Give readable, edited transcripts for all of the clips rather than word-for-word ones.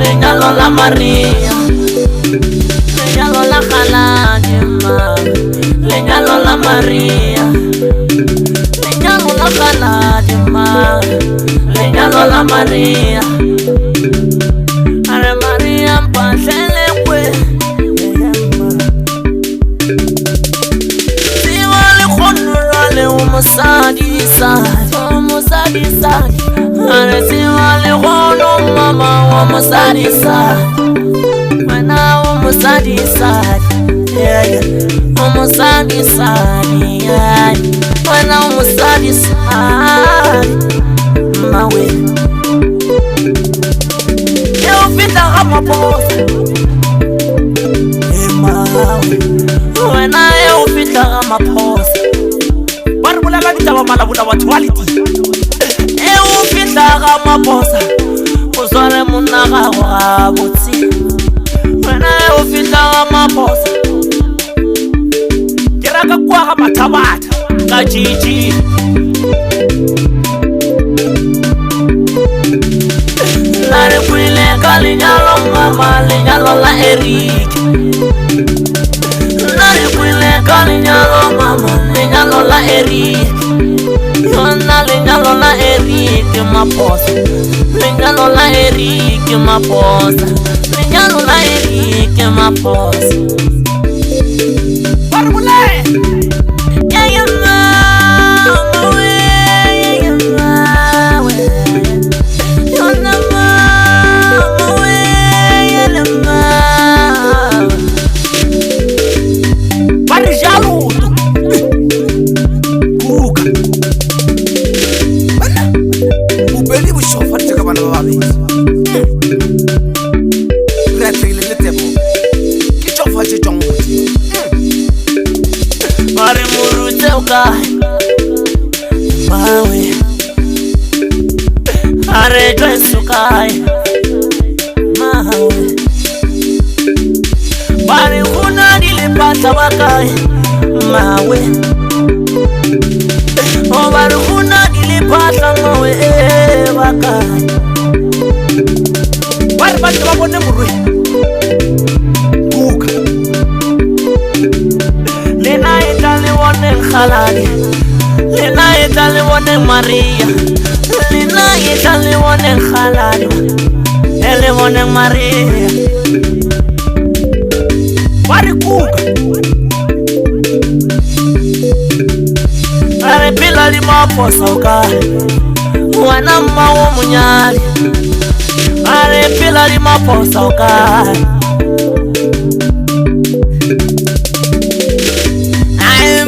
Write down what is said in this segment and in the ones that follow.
lenyalo la Maria, lenyalo la Khaladi ma, lenyalo la Maria, lenyalo la Khaladi ma, lenyalo la Maria. Are Maria mpahlele kwe siwa le khonula le umusadi sadi are siwa le khono mama umusadi sadi mana umusadi sadi umusadi sadi mana umusadi sadi mawe ufita kama posa wena ufita kama posa bari bula ka ditaba malabula wa quality ufita kama posa uzore monna ga botsi wena ufita kama posa kera ka kwa ga mathabata ka jiji Lare kwile kalinyalo mama lenyalo la Eric. Lare kwile kalinyalo mama lenyalo la Eric. Yona lenyalo la Eric maposa. Lenyalo la Eric maposa. Lenyalo la Eric maposa. Barbule. Mari murute ukai mawe are dwesukai mawe bari kuna dilipata wakai mawe o bari kuna dilipata mawe wakai bari bati babone murwe kuka lena itali wone Khaladi lena itali wone Maria lena itali wone Khaladi ele wone Maria bari kuka are pila li maposa ukali wana mawo munyali are pila li maposa ukali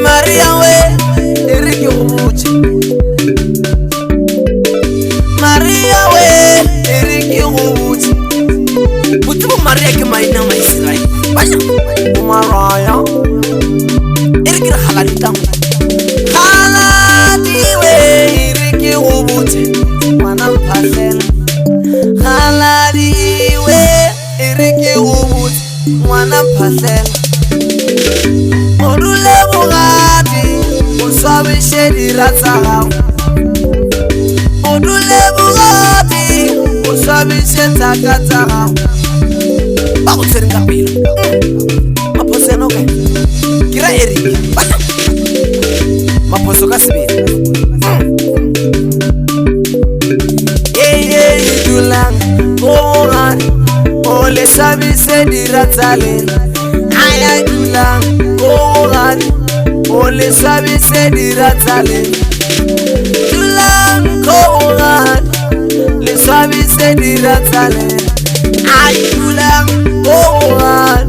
Maria we eriki ubuchi Maria we eriki ubuchi Butubu Maria ke maina ma Israel banya Maria eriki Khaladi tam Khaladi we eriki ubuchi mana pasela Khaladi we eriki ubuchi mana pasela Orule bugati usabe shedi ratsa Orule bugati usabe sheta kata ba utsenga pilo maposo no ke kira Eric maposo ka sibe dulang boran ole sabe shedi ratsa aya dulang boran ole sabi se diratale dulang boran le sabi se diratale ay dulang boran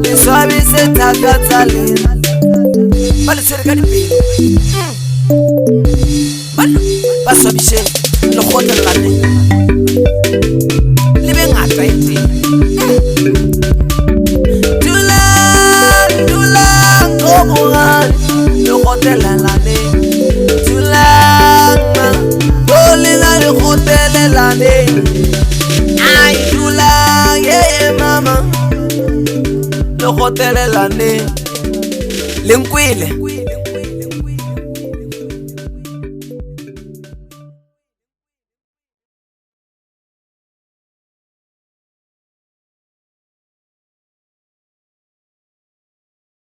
le sabi se tagatale bale serikali pili bale baso bishe lo khona lane libe ngata iti le hotela lane tulanga bolina le hotela lane ay tulanga mama le hotela lane lenkwile